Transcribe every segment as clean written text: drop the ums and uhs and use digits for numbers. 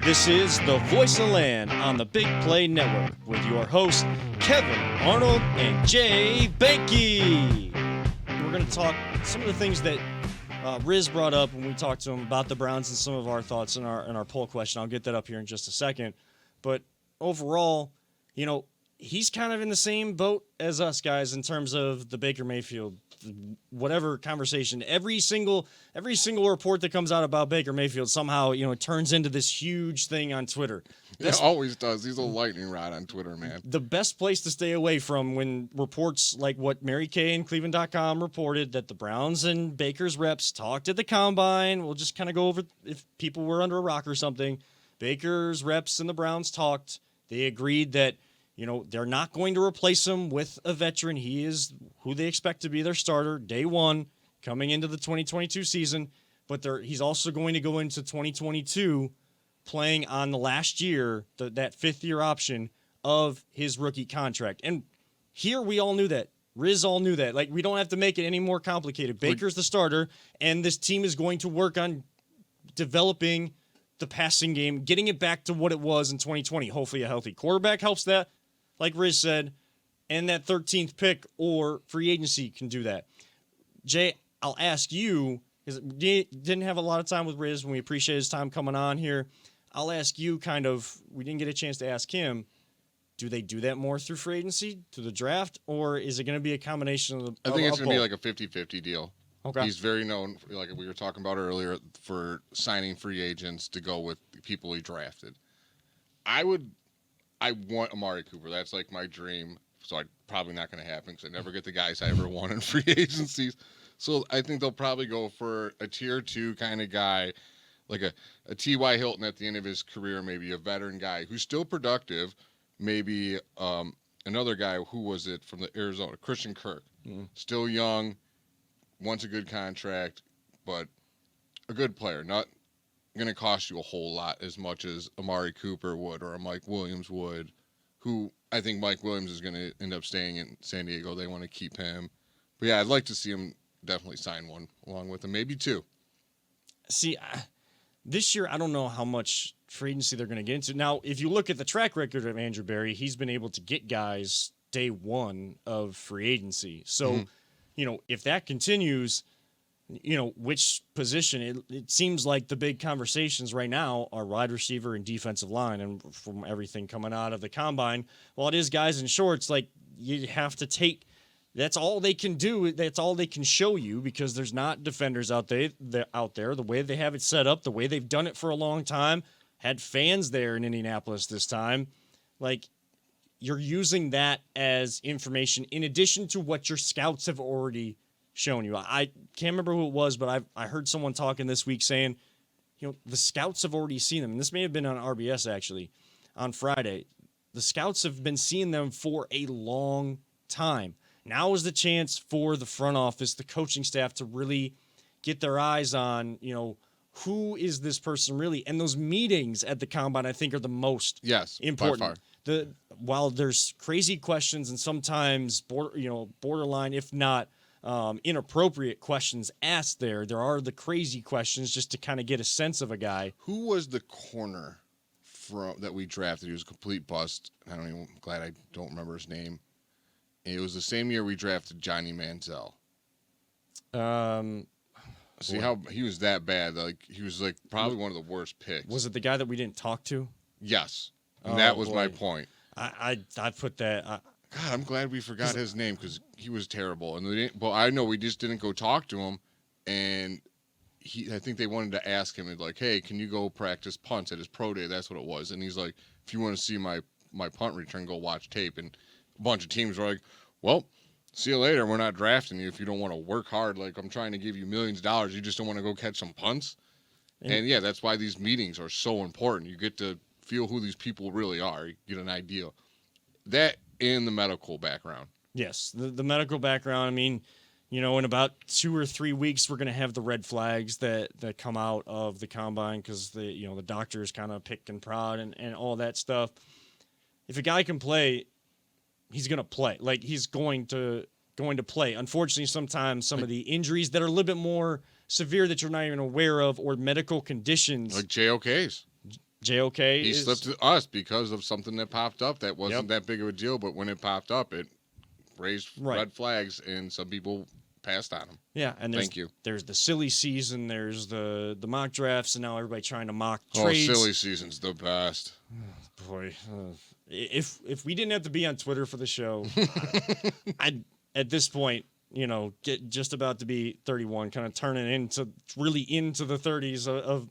This is The Voice of Land on the Big Play Network with your hosts, Kevin Arnold and Jay Banky. We're going to talk some of the things that Riz brought up when we talked to him about the Browns and some of our thoughts in our poll question. I'll get that up here in just a second. But overall, you know, he's kind of in the same boat as us guys in terms of the Baker Mayfield, whatever conversation. Every single report that comes out about Baker Mayfield somehow, you know, it turns into this huge thing on Twitter. It always does. He's a lightning rod on Twitter, man. The best place to stay away from when reports like what Mary Kay and Cleveland.com reported that the Browns and Baker's reps talked at the Combine. We'll just kind of go over if people were under a rock or something. Baker's reps and the Browns talked. They agreed that, you know, they're not going to replace him with a veteran. He is who they expect to be their starter day one coming into the 2022 season. But he's also going to go into 2022 playing on the last year, that fifth-year option of his rookie contract. And here we all knew that. Riz all knew that. Like, we don't have to make it any more complicated. Baker's the starter, and this team is going to work on developing the passing game, getting it back to what it was in 2020. Hopefully a healthy quarterback helps that, like Riz said, and that 13th pick or free agency can do that. Jay, I'll ask you, because we didn't have a lot of time with Riz when we appreciate his time coming on here. I'll ask you we didn't get a chance to ask him, do they do that more through free agency, through the draft, or is it going to be a combination of I think it's going to be like a 50-50 deal. Okay. He's very known, like we were talking about earlier, for signing free agents to go with people he drafted. I want Amari Cooper. That's like my dream. So I'm probably not going to happen because I never get the guys I ever want in free agencies. So I think they'll probably go for a tier 2 kind of guy, like a T.Y. Hilton at the end of his career, maybe a veteran guy who's still productive. Maybe another guy, who was it from the Arizona, Christian Kirk, still young, wants a good contract, but a good player, not going to cost you a whole lot as much as Amari Cooper would or a Mike Williams would, who I think Mike Williams is going to end up staying in San Diego. They want to keep him. But, yeah, I'd like to see him definitely sign one along with him, maybe 2. See, this year I don't know how much free agency they're going to get into. Now, if you look at the track record of Andrew Berry, he's been able to get guys day one of free agency. So, you know, if that continues, you know, which position, it seems like the big conversations right now are wide receiver and defensive line. And from everything coming out of the Combine, while it is guys in shorts, like, you have to take, that's all they can do. That's all they can show you because there's not defenders out there. The way they have it set up, the way they've done it for a long time, had fans there in Indianapolis this time. Like, you're using that as information in addition to what your scouts have already shown you. I can't remember who it was, but I heard someone talking this week saying, you know, the scouts have already seen them. And this may have been on RBS actually on Friday. The scouts have been seeing them for a long time. Now is the chance for the front office, the coaching staff to really get their eyes on, you know, who is this person really? And those meetings at the Combine, I think, are the most important. By far. While there's crazy questions and sometimes borderline, if not inappropriate questions asked there are the crazy questions just to kind of get a sense of a guy. Who was the corner that we drafted? He was a complete bust. I'm glad I don't remember his name. And it was the same year we drafted Johnny Manziel. See how he was that bad? Like, he was like probably one of the worst picks. Was it the guy that we didn't talk to? Yes. And that was my point. I put that. God, I'm glad we forgot his name because he was terrible. And I know we just didn't go talk to him. And I think they wanted to ask him, like, hey, can you go practice punts at his pro day? That's what it was. And he's like, if you want to see my punt return, go watch tape. And a bunch of teams were like, well, see you later. We're not drafting you if you don't want to work hard. Like, I'm trying to give you millions of dollars. You just don't want to go catch some punts. And yeah, that's why these meetings are so important. You get to feel who these people really are. You get an idea. That and the medical background. Yes, the medical background. I mean, you know, in about 2 or 3 weeks, we're going to have the red flags that come out of the Combine because the doctors kind of pick and prod and all that stuff. If a guy can play, he's going to play. Like, he's going to play. Unfortunately, sometimes some of the injuries that are a little bit more severe that you're not even aware of or medical conditions. Like JOK's. JOK He slipped to us because of something that popped up that wasn't that big of a deal, but when it popped up, it raised red flags, and some people passed on him. Yeah, and there's the silly season, there's the mock drafts, and now everybody trying to mock trades. Silly season's the best. Boy, if we didn't have to be on Twitter for the show, I'd at this point, get just about to be 31, kind of turning into the 30s of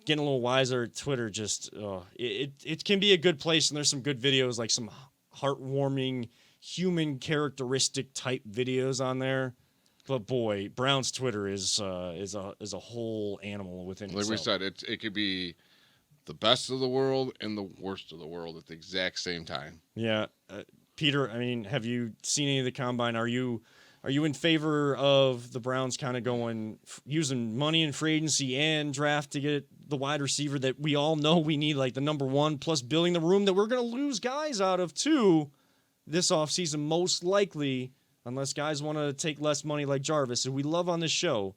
getting a little wiser. Twitter just it can be a good place, and there's some good videos, like some heartwarming human characteristic type videos on there. But boy, Brown's Twitter is a whole animal within itself. Like we said, it could be the best of the world and the worst of the world at the exact same time. Yeah, Peter. I mean, have you seen any of the combine? Are you in favor of the Browns kind of using money in free agency and draft to get the wide receiver that we all know we need, like the number one, plus building the room that we're going to lose guys out of too this offseason, most likely, unless guys want to take less money like Jarvis, who we love on this show?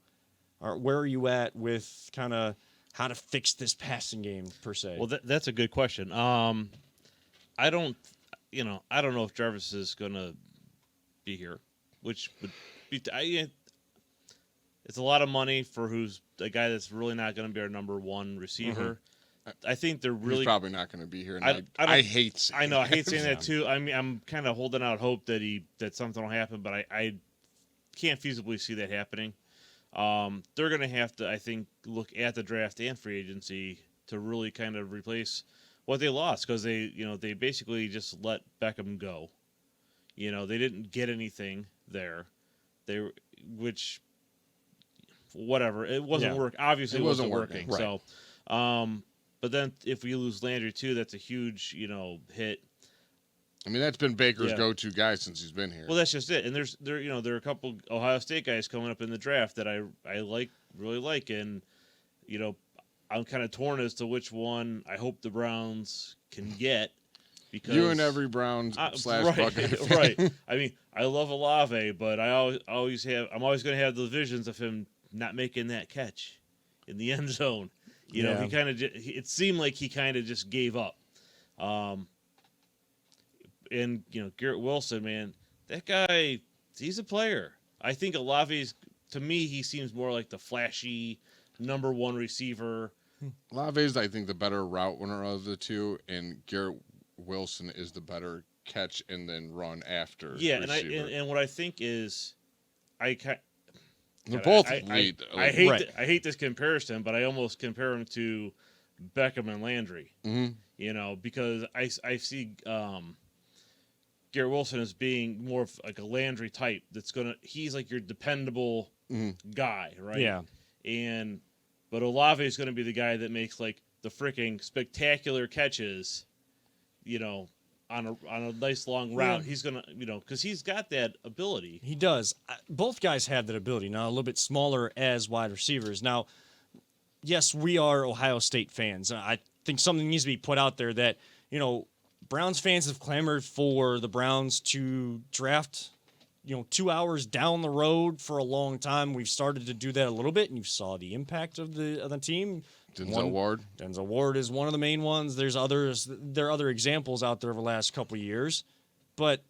Where are you at with kind of how to fix this passing game per se? Well, that's a good question. I don't know if Jarvis is going to be here, which would be it's a lot of money for who's a guy that's really not going to be our number one receiver. I think they're really He's probably not going to be here. And I hate saying I know. I hate saying that too. I mean, I'm kind of holding out hope that something will happen, but I can't feasibly see that happening. They're going to have to, I think, look at the draft and free agency to really kind of replace what they lost, because they basically just let Beckham go. They didn't get anything there. Whatever, it wasn't working. Obviously, it wasn't working. Right. So, but then if we lose Landry too, that's a huge, hit. I mean, that's been Baker's go-to guy since he's been here. Well, that's just it. And there are a couple Ohio State guys coming up in the draft that I really like, and I'm kind of torn as to which one I hope the Browns can get. Because you and every Browns / Buckeye fan. Right. I mean, I love Olave, but I'm always going to have the visions of him not making that catch in the end zone. He kind of it seemed like he kind of just gave up. And Garrett Wilson, man, that guy, he's a player. I think Olave's, to me, he seems more like the flashy number one receiver. Olave is, I think, the better route runner of the two, and Garrett Wilson is the better catch and then run after. Yeah, receiver. and what I think is, they're both I hate this comparison, but I almost compare him to Beckham and Landry. Mm-hmm. Because I see Garrett Wilson as being more of like a Landry type. He's like your dependable guy, right? Yeah. But Olave is going to be the guy that makes like the freaking spectacular catches, on a nice long route. He's going to, because he's got that ability. He does. Both guys have that ability. Now, a little bit smaller as wide receivers. Now, yes, we are Ohio State fans. I think something needs to be put out there that, Browns fans have clamored for the Browns to draft, 2 hours down the road for a long time. We've started to do that a little bit, and you saw the impact of the team. Denzel Ward is one of the main ones. There are other examples out there over the last couple of years. But,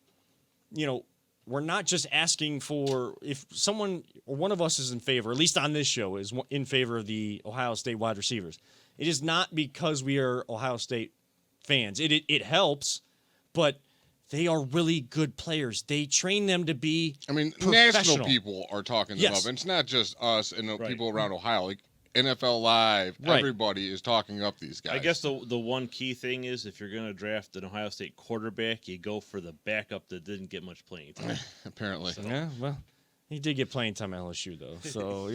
we're not just asking for, if someone or one of us is in favor, at least on this show, is in favor of the Ohio State wide receivers. It is not because we are Ohio State fans. It helps, but they are really good players. They train them to be national people are talking them up. And it's not just us and the people around Ohio. Like NFL Live, everybody is talking up these guys. I guess the one key thing is, if you're going to draft an Ohio State quarterback, you go for the backup that didn't get much playing time. Apparently. So. Yeah, well, he did get playing time at LSU, though. So,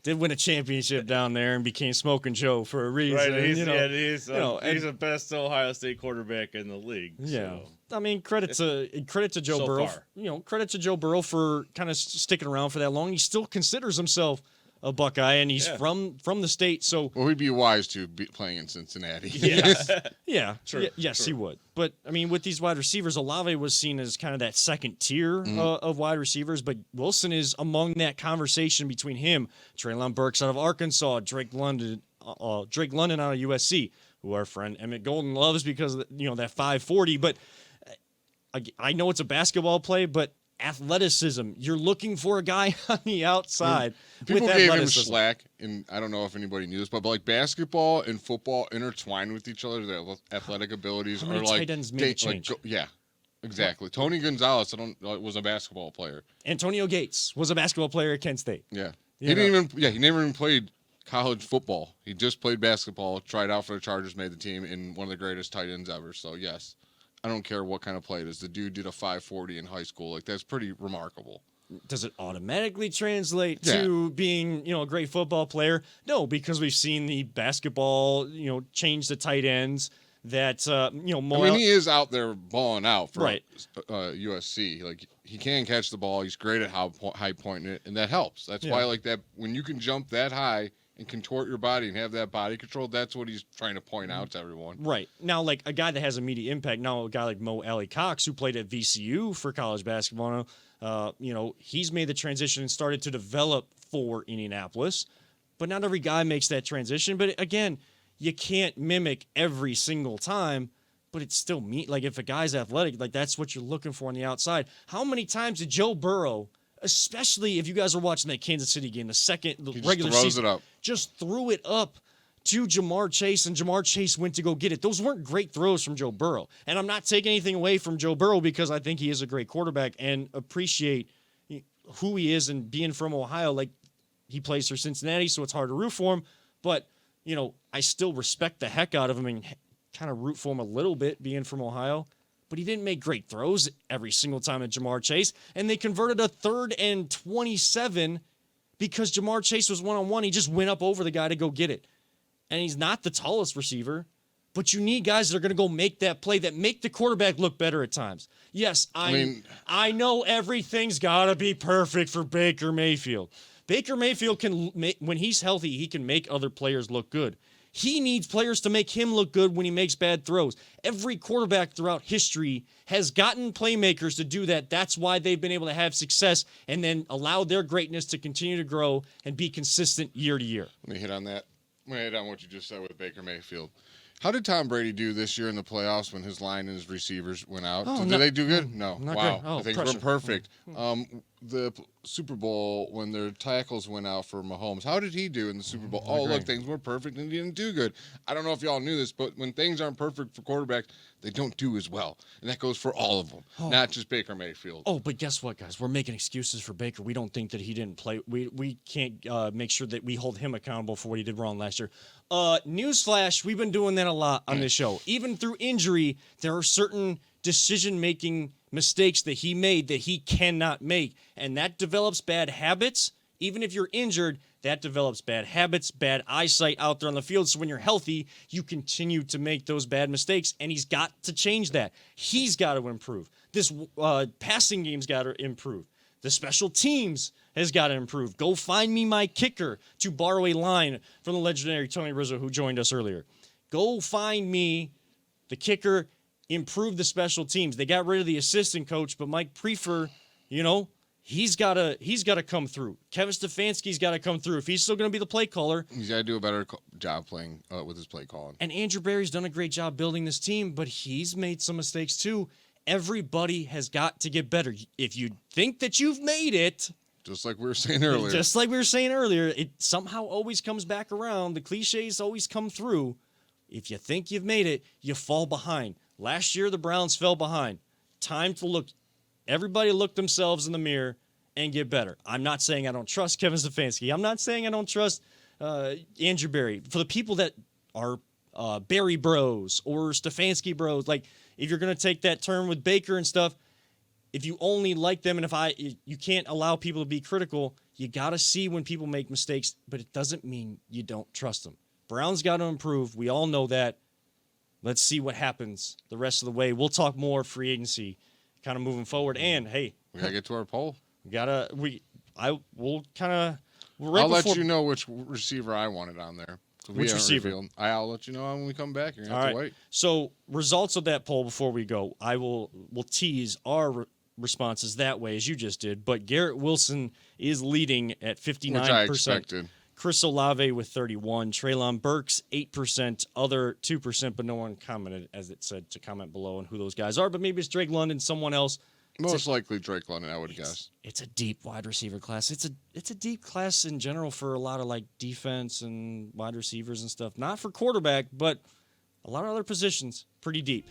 did win a championship down there and became Smoking Joe for a reason. Right, he's the best Ohio State quarterback in the league. Yeah. So. I mean, credit to Joe Burrow. Far. Credit to Joe Burrow for kind of sticking around for that long. He still considers himself a Buckeye, and he's from the state. So he'd be wise to be playing in Cincinnati. Yes. Yeah. True. Yes, True. he would. But, I mean, with these wide receivers, Olave was seen as kind of that second tier of wide receivers, but Wilson is among that conversation between him, Treylon Burks out of Arkansas, Drake London Drake London out of USC, who our friend Emmett Golden loves because of, that 540. But I know it's a basketball play, but athleticism. You're looking for a guy on the outside. People with gave him athleticism. slack, and I don't know if anybody knew this, but like basketball and football intertwine with each other. Their athletic abilities How are many like tight ends made a change? yeah, exactly. Tony Gonzalez, was a basketball player. Antonio Gates was a basketball player at Kent State. Yeah, You he never even played college football. He just played basketball. Tried out for the Chargers, made the team, and one of the greatest tight ends ever. So yes. I don't care what kind of play it is. The dude did a 540 in high school. Like, that's pretty remarkable. Does it automatically translate to being, a great football player? No, because we've seen the basketball, change the tight ends. That more. I mean, he is out there balling out for Right. USC. Like, he can catch the ball. He's great at high pointing it, and that helps. That's why, like that, when you can jump that high and contort your body and have that body control, that's what he's trying to point out to everyone. Right. Now, like a guy that has immediate impact, now a guy like Mo Alley Cox, who played at VCU for college basketball, he's made the transition and started to develop for Indianapolis. But not every guy makes that transition. But again, you can't mimic every single time, but it's still like if a guy's athletic, like that's what you're looking for on the outside. How many times did Joe Burrow, especially if you guys are watching that Kansas City game, the regular season, it up. just threw it up to Jamar Chase, and Jamar Chase went to go get it. Those weren't great throws from Joe Burrow. And I'm not taking anything away from Joe Burrow because I think he is a great quarterback and appreciate who he is and being from Ohio. Like, he plays for Cincinnati, so it's hard to root for him. But, I still respect the heck out of him and kind of root for him a little bit being from Ohio. But he didn't make great throws every single time at Jamar Chase. And they converted a 3rd and 27 because Jamar Chase was one-on-one. He just went up over the guy to go get it. And he's not the tallest receiver, but you need guys that are going to go make that play, that make the quarterback look better at times. Yes, I know everything's got to be perfect for Baker Mayfield. Baker Mayfield can, when he's healthy, he can make other players look good. He needs players to make him look good when he makes bad throws. Every quarterback throughout history has gotten playmakers to do that. That's why they've been able to have success and then allow their greatness to continue to grow and be consistent year to year. Let me hit on that. I'm going to hit on what you just said with Baker Mayfield. How did Tom Brady do this year in the playoffs when his line and his receivers went out? Did they do good? No. Wow. Good. Oh, Things pressure. were perfect. The Super Bowl, when their tackles went out for Mahomes, how did he do in the Super Bowl? Look, things were perfect and he didn't do good. I don't know if y'all knew this, but when things aren't perfect for quarterbacks, they don't do as well. And that goes for all of them, not just Baker Mayfield. Oh, but guess what, guys? We're making excuses for Baker. We don't think that he didn't play. We can't make sure that we hold him accountable for what he did wrong last year. Newsflash, we've been doing that a lot on this show. Even through injury, there are certain decision-making mistakes that he made that he cannot make, and that develops bad habits. Even if you're injured, that develops bad habits, bad eyesight out there on the field. So when you're healthy, you continue to make those bad mistakes, and he's got to change that. He's got to improve. This passing game's got to improve. The special teams has got to improve. Go find me my kicker, to borrow a line from the legendary Tony Rizzo, who joined us earlier. Go find me the kicker, improve the special teams. They got rid of the assistant coach, but Mike Prefer, he's got to come through. Kevin Stefanski's got to come through. If he's still going to be the play caller, He's got to do a better job playing with his play calling. and Andrew Berry's done a great job building this team, but he's made some mistakes too. Everybody has got to get better. If you think that you've made it, Just like we were saying earlier. it somehow always comes back around. The cliches always come through. If you think you've made it, you fall behind. Last year, the Browns fell behind. Time to look. Everybody look themselves in the mirror and get better. I'm not saying I don't trust Kevin Stefanski. I'm not saying I don't trust Andrew Berry. For the people that are Berry bros or Stefanski bros, like if you're going to take that term with Baker and stuff, if you only like them and you can't allow people to be critical, you got to see when people make mistakes, but it doesn't mean you don't trust them. Browns got to improve. We all know that. Let's see what happens the rest of the way. We'll talk more free agency kind of moving forward. And hey, We got to get to our poll. We'll I'll let you know which receiver I wanted on there. Which receiver? I'll let you know when we come back. You're going to All have right. to wait. So results of that poll before we go, we'll tease our responses that way as you just did. But Garrett Wilson is leading at 59%. Which I expected. Chris Olave with 31. Treylon Burks, 8%. Other 2%, but no one commented, as it said, to comment below on who those guys are. But maybe it's Drake London, someone else. Most likely Drake London, I would guess. It's a deep wide receiver class. It's a deep class in general for a lot of like defense and wide receivers and stuff. Not for quarterback, but a lot of other positions. Pretty deep.